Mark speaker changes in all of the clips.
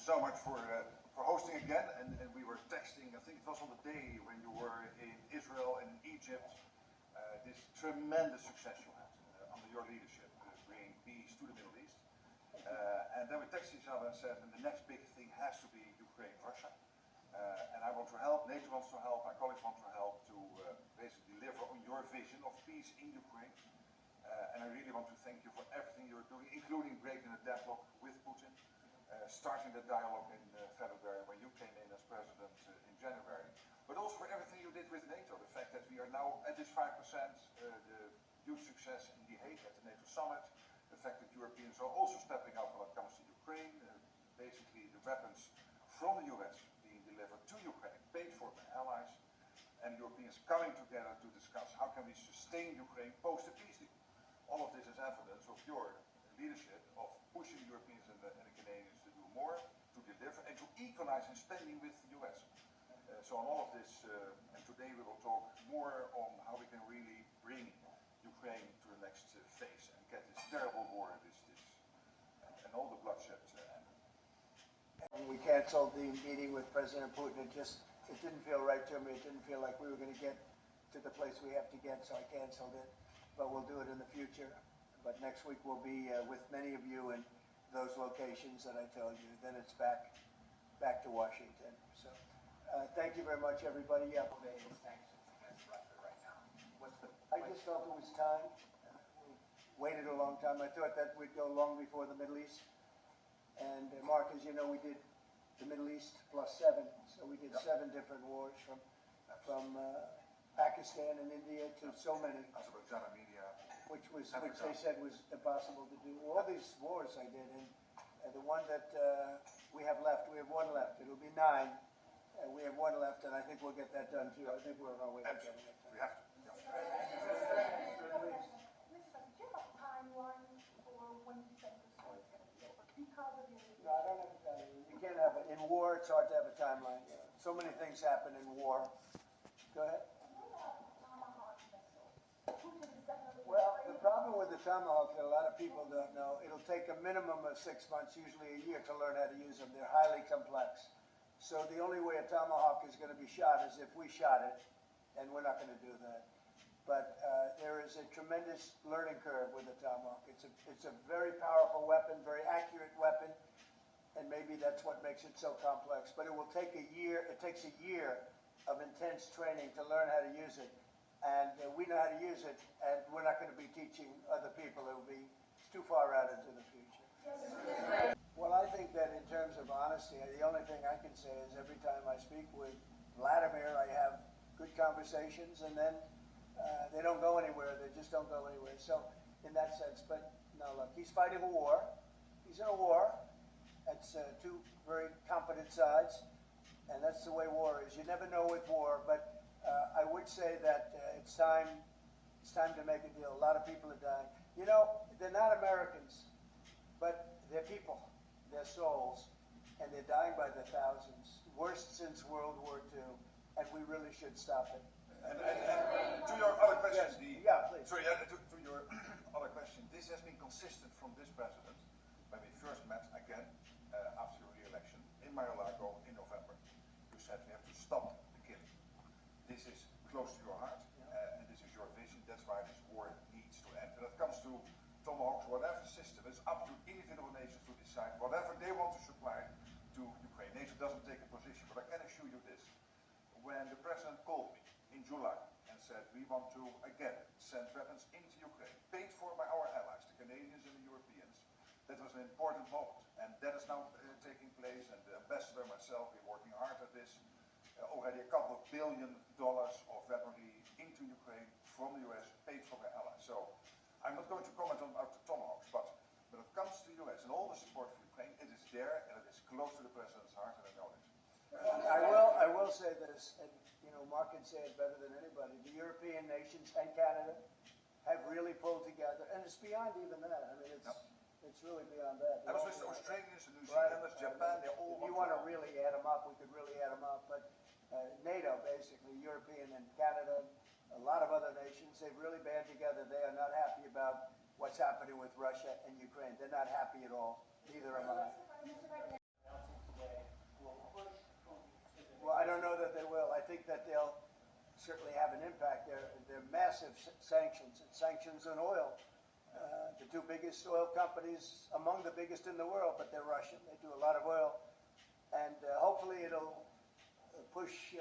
Speaker 1: so much for hosting again, and we were texting, I think it was on the day when you were in Israel and in Egypt, this tremendous success you had under your leadership, bringing peace to the Middle East. And then we texted each other and said, and the next big thing has to be Ukraine, Russia. And I want to help, NATO wants to help, my colleagues want to help to basically deliver on your vision of peace in Ukraine. And I really want to thank you for everything you're doing, including breaking the deadlock with Putin, starting the dialogue in February when you came in as president in January, but also for everything you did with NATO, the fact that we are now at this 5%, the huge success in The Hague at the NATO summit, the fact that Europeans are also stepping up when it comes to Ukraine, basically the weapons from the US being delivered to Ukraine, paid for by allies, and Europeans coming together to discuss how can we sustain Ukraine post the peace deal. All of this is evidence of your leadership of pushing Europeans and the Canadians to do more, to deliver, and to equalize in spending with the US. So on all of this, and today we will talk more on how we can really bring Ukraine to the next phase and get this terrible war, and all the bloodshed.
Speaker 2: We canceled the meeting with President Putin. It didn't feel right to me. It didn't feel like we were going to get to the place we have to get, so I canceled it. But we'll do it in the future. But next week we'll be with many of you in those locations that I told you. Then it's back to Washington. So thank you very much, everybody. Yeah.
Speaker 3: Sanctions against Russia right now.
Speaker 2: I just felt it was time. We waited a long time. I thought that we'd go long before the Middle East. And Mark, as you know, we did the Middle East +7. So we did 7 different wars from Pakistan and India to so many.
Speaker 1: Azerbaijan, Armenia.
Speaker 2: Which they said was impossible to do. All these wars I did, and the one that we have left, we have 1 left. It'll be 9. We have 1 left, and I think we'll get that done too. I think we're on our way to getting it done.
Speaker 1: We have to.
Speaker 4: Mr. President, do you have a timeline for when you think this war is going to be over? Because of your...
Speaker 2: No, I don't have a timeline. You can't have it. In war, it's hard to have a timeline. So many things happen in war. Go ahead. Well, the problem with the Tomahawk that a lot of people don't know, it'll take a minimum of 6 months, usually a year, to learn how to use them. They're highly complex. So the only way a Tomahawk is going to be shot is if we shot it, and we're not going to do that. But there is a tremendous learning curve with the Tomahawk. It's a very powerful weapon, very accurate weapon, and maybe that's what makes it so complex. But it will take a year. It takes a year of intense training to learn how to use it. And we know how to use it, and we're not going to be teaching other people. It will be too far out into the future. Well, I think that in terms of honesty, the only thing I can say is every time I speak with Vladimir, I have good conversations, and then they don't go anywhere. They just don't go anywhere. So in that sense, but no, look, he's fighting a war. He's in a war. It's 2 very competent sides, and that's the way war is. You never know with war, but I would say that it's time to make a deal. A lot of people are dying. You know, they're not Americans, but they're people. They're souls, and they're dying by the thousands. Worst since World War II, and we really should stop it.
Speaker 1: And to your other question,
Speaker 2: please.
Speaker 1: Sorry, to your other question, this has been consistent from this president when we first met again after your re-election in Mar-a-Lago in November. You said we have to stop the killing. This is close to your heart, and this is your vision. That's why this war needs to end. When it comes to Tomahawks, whatever system, it's up to individual nations to decide whatever they want to supply to Ukraine. NATO doesn't take a position, but I can assure you this. When the president called me in July and said we want to again send weapons into Ukraine, paid for by our allies, the Canadians and the Europeans, that was an important moment. And that is now taking place, and the ambassador and myself, we're working hard at this. Already a couple of $2 billion of weaponry into Ukraine from the US, paid for by allies. So I'm not going to comment on the Tomahawks, but when it comes to the US and all the support for Ukraine, it is there and it is close to the president's heart, and I know it.
Speaker 2: I will say this, and you know, Mark can say it better than anybody. The European nations and Canada have really pulled together, and it's beyond even that. I mean, it's really beyond that.
Speaker 1: I was with the Australians, the New Zealanders, Japan. They all.
Speaker 2: If you want to really add them up, we could really add them up. But NATO, basically, European and Canada, a lot of other nations, they've really band together. They are not happy about what's happening with Russia and Ukraine. They're not happy at all. Neither am I. certainly have an impact. They're massive sanctions, and sanctions on oil. The two biggest oil companies, among the biggest in the world, but they're Russian. They do a lot of oil. And hopefully it'll push,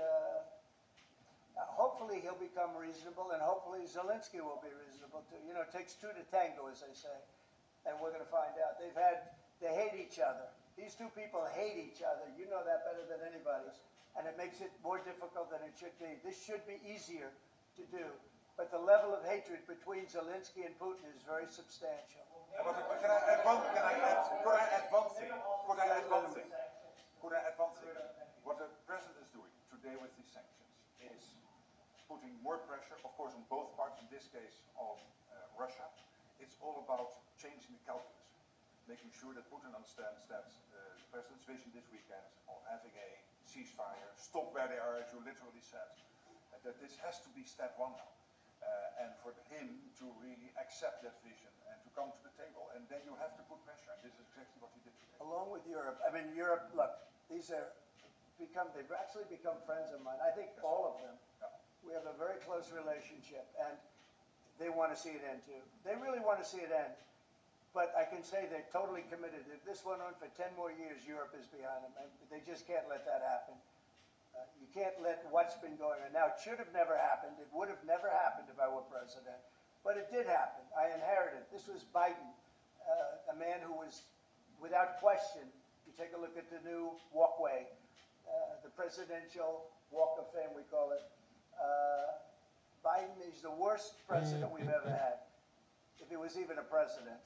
Speaker 2: hopefully he'll become reasonable, and hopefully Zelensky will be reasonable too. You know, it takes two to tango, as they say. And we're going to find out. They hate each other. These two people hate each other. You know that better than anybody. And it makes it more difficult than it should be. This should be easier to do. But the level of hatred between Zelensky and Putin is very substantial.
Speaker 1: Could I add one thing? What the president is doing today with these sanctions is putting more pressure, of course, on both parts, in this case of Russia. It's all about changing the calculus, making sure that Putin understands that the president's vision this weekend of having a ceasefire, stop where they are, as you literally said, that this has to be step one now. And for him to really accept that vision and to come to the table, and then you have to put pressure, and this is exactly what he did today.
Speaker 2: Along with Europe. I mean, Europe, look, they've actually become friends of mine. I think all of them.
Speaker 1: Yeah.
Speaker 2: We have a very close relationship, and they want to see it end too. They really want to see it end. But I can say they're totally committed. If this went on for 10 more years, Europe is behind them. And they just can't let that happen. You can't let what's been going on. Now, it should have never happened. It would have never happened if I were president. But it did happen. I inherited. This was Biden, a man who was, without question, you take a look at the new walkway, the presidential walk of fame, we call it. Biden is the worst president we've ever had, if he was even a president.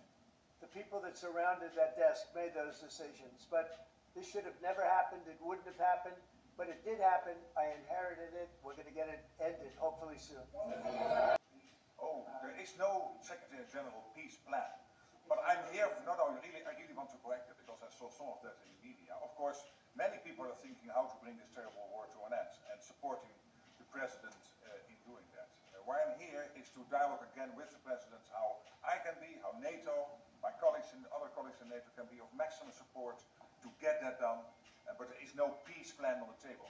Speaker 2: The people that surrounded that desk made those decisions. But this should have never happened. It wouldn't have happened. But it did happen. I inherited it. We're going to get it ended, hopefully soon.
Speaker 1: Oh, there is no Secretary General peace plan. But I'm here, I really want to correct it, because I saw some of that in the media. Of course, many people are thinking how to bring this terrible war to an end and supporting the president in doing that. Why I'm here is to dialogue again with the president how I can be, how NATO, my colleagues and other colleagues in NATO can be of maximum support to get that done. But there is no peace plan on the table.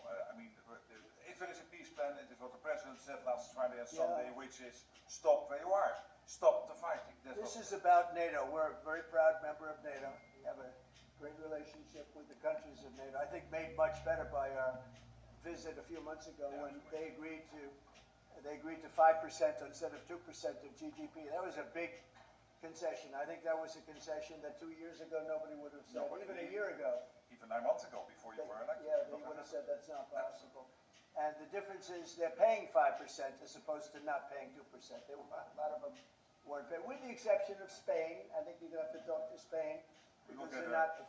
Speaker 1: If there is a peace plan, it is what the president said last Friday and Sunday, which is stop where you are, stop the fighting.
Speaker 2: This is about NATO. We're a very proud member of NATO. We have a great relationship with the countries of NATO. I think made much better by our visit a few months ago when they agreed to 5% instead of 2% of GDP. That was a big concession. I think that was a concession that 2 years ago nobody would have said, even a year ago.
Speaker 1: Even 9 months ago, before you were elected.
Speaker 2: Yeah, they would have said that's not possible. And the difference is they're paying 5% as opposed to not paying 2%. A lot of them weren't paying, with the exception of Spain. I think you're going to have to talk to Spain because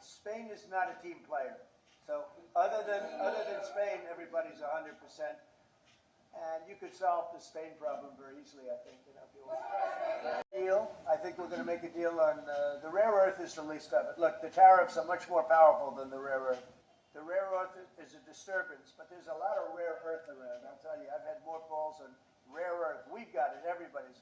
Speaker 2: Spain is not a team player. So other than Spain, everybody's 100%. And you could solve the Spain problem very easily, I think. If you want. Deal. I think we're going to make a deal on the rare earth is the least of it. Look, the tariffs are much more powerful than the rare earth. The rare earth is a disturbance, but there's a lot of rare earth around. I'll tell you, I've had more calls on rare earth. We've got it. Everybody's.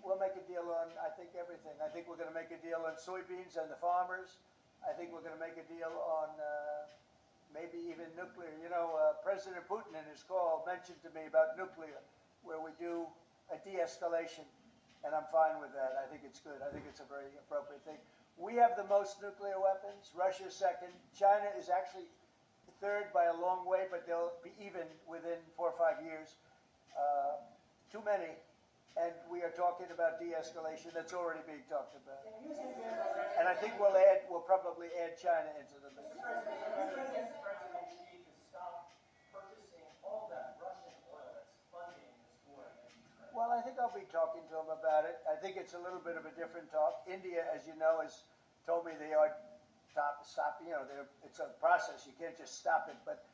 Speaker 2: We'll make a deal on, I think, everything. I think we're going to make a deal on soybeans and the farmers. I think we're going to make a deal on maybe even nuclear. You know, President Putin in his call mentioned to me about nuclear, where we do a de-escalation, and I'm fine with that. I think it's good. I think it's a very appropriate thing. We have the most nuclear weapons. Russia's second. China is actually third by a long way, but they'll be even within 4 or 5 years. Too many. And we are talking about de-escalation. That's already being talked about. And I think we'll probably add China into the mix. Well, I think I'll be talking to him about it. I think it's a little bit of a different talk. India, as you know, has told me they are stop. You know, it's a process. You can't just stop it. But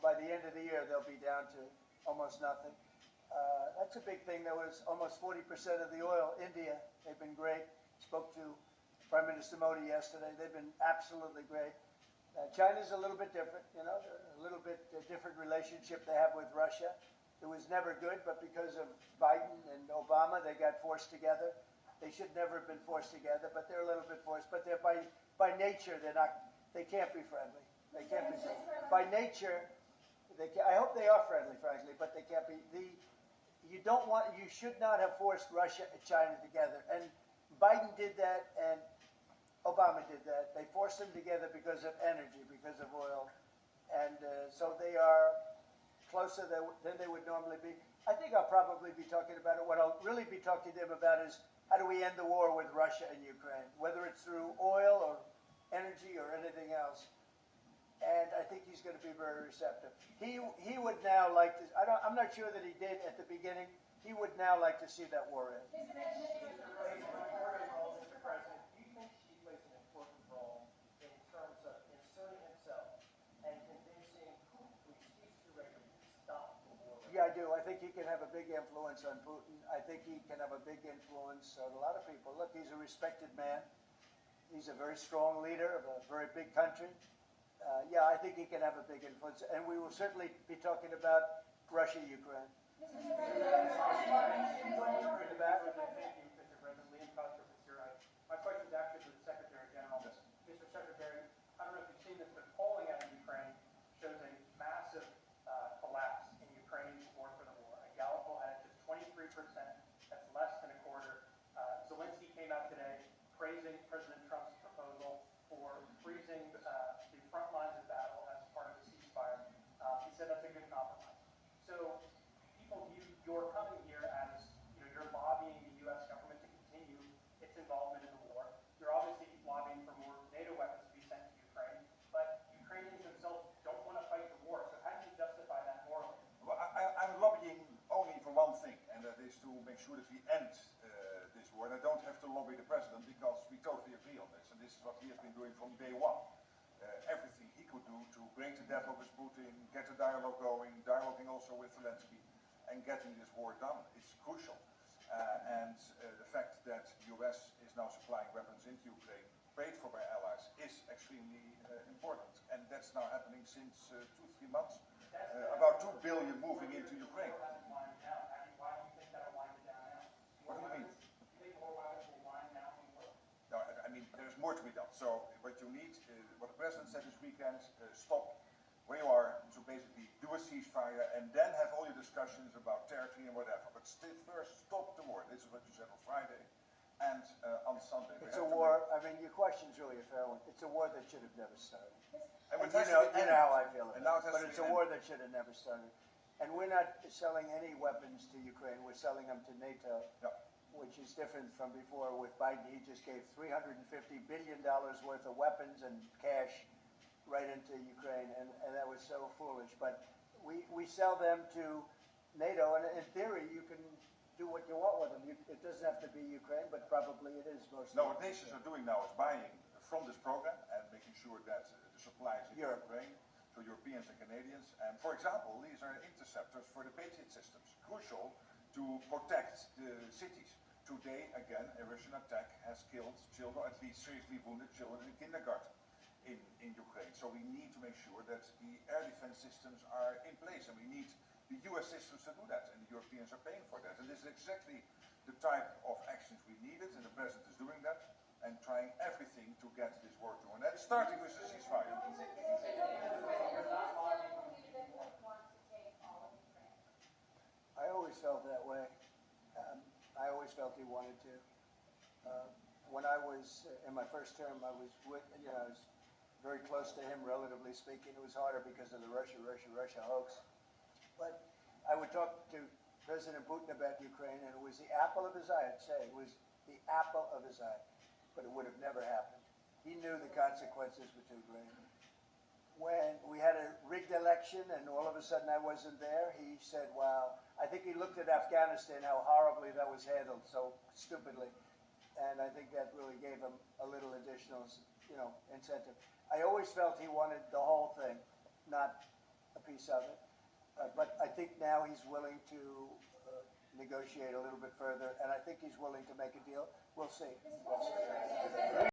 Speaker 2: by the end of the year, they'll be down to almost nothing. That's a big thing. There was almost 40% of the oil. India, they've been great. Spoke to Prime Minister Modi yesterday. They've been absolutely great. China's a little bit different. You know, a little bit different relationship they have with Russia. It was never good, but because of Biden and Obama, they got forced together. They should never have been forced together, but they're a little bit forced. But they're by nature, they're not. They can't be friendly. They can't be friendly. By nature, I hope they are friendly, frankly, but they can't be. You should not have forced Russia and China together. And Biden did that, and Obama did that. They forced them together because of energy, because of oil. And so they are closer than they would normally be. I think I'll probably be talking about it. What I'll really be talking to them about is how do we end the war with Russia and Ukraine, whether it's through oil or energy or anything else. And I think he's going to be very receptive. He would now like to. I'm not sure that he did at the beginning. He would now like to see that war end.
Speaker 3: Mr. President, do you think she plays an important role in terms of inserting himself and convincing Putin, who speaks too regularly, to stop the war?
Speaker 2: Yeah, I do. I think he can have a big influence on Putin. I think he can have a big influence on a lot of people. Look, he's a respected man. He's a very strong leader of a very big country. Yeah, I think he can have a big influence. And we will certainly be talking about Russia, Ukraine.
Speaker 3: In the back. Thank you, Mr. President. Liam Custer from Syria. My question is actually for the Secretary General.
Speaker 1: Yes.
Speaker 3: Mr. Secretary, I don't know if you've seen this, but polling out of Ukraine shows a massive collapse in Ukraine's support for the war. Gallup poll had it just 23%. That's less than a quarter. Zelensky came out today praising President Trump's proposal for freezing the front lines of battle as part of the ceasefire. He said that's a good compromise. So people view your coming here as, you're lobbying the U.S. government to continue its involvement in the war. You're obviously lobbying for more NATO weapons to be sent to Ukraine, but Ukrainians themselves don't want to fight the war. So how do you justify that morally?
Speaker 1: Well, I'm lobbying only for one thing, and that is to make sure that we end this war. And I don't have to lobby the president because we totally agree on this, and this is what he has been doing from day one. Everything he could do to break the deadlock with Putin, get the dialogue going, dialoguing also with Zelensky, and getting this war done is crucial. And the fact that the US is now supplying weapons into Ukraine, paid for by allies, is extremely important. And that's now happening since 2-3 months. About 2 billion moving into Ukraine.
Speaker 3: Why do you think that'll wind it down now?
Speaker 1: What do you mean?
Speaker 3: Do you think more weapons will wind down the war?
Speaker 1: No, I mean, there's more to be done. So what you need, what the president said this weekend, stop where you are, so basically do a ceasefire and then have all your discussions about territory and whatever. But still first, stop the war. This is what you said on Friday and on Sunday.
Speaker 2: It's a war. I mean, your question's really a fair one. It's a war that should have never started.
Speaker 1: And
Speaker 2: And you know how I feel about it. But it's a war
Speaker 1: war.
Speaker 2: that should have never started. And we're not selling any weapons to Ukraine. We're selling them to NATO, which is different from before with Biden. He just gave $350 billion worth of weapons and cash right into Ukraine, and that was so foolish. But we sell them to NATO, and in theory, you can do what you want with them. It doesn't have to be Ukraine, but probably it is mostly.
Speaker 1: No, what nations are doing now is buying from this program and making sure that the supplies in
Speaker 2: Europe.
Speaker 1: Ukraine, to Europeans and Canadians. And for example, these are interceptors for the Patriot systems, crucial to protect the cities. Today, again, a Russian attack has killed children, at least seriously wounded children in kindergarten in Ukraine. So we need to make sure that the air defense systems are in place, and we need the US systems to do that, and the Europeans are paying for that. And this is exactly the type of actions we needed, and the president is doing that and trying everything to get this war to an end, starting with the ceasefire.
Speaker 2: I always felt that way. I always felt he wanted to. When I was in my first term, I was very close to him, relatively speaking. It was harder because of the Russia hoax. But I would talk to President Putin about Ukraine, and it was the apple of his eye. I'd say it was the apple of his eye, but it would have never happened. He knew the consequences were too great. When we had a rigged election and all of a sudden I wasn't there, he said, wow. I think he looked at Afghanistan, how horribly that was handled, so stupidly. And I think that really gave him a little additional, incentive. I always felt he wanted the whole thing, not a piece of it. But I think now he's willing to negotiate a little bit further, and I think he's willing to make a deal. We'll see.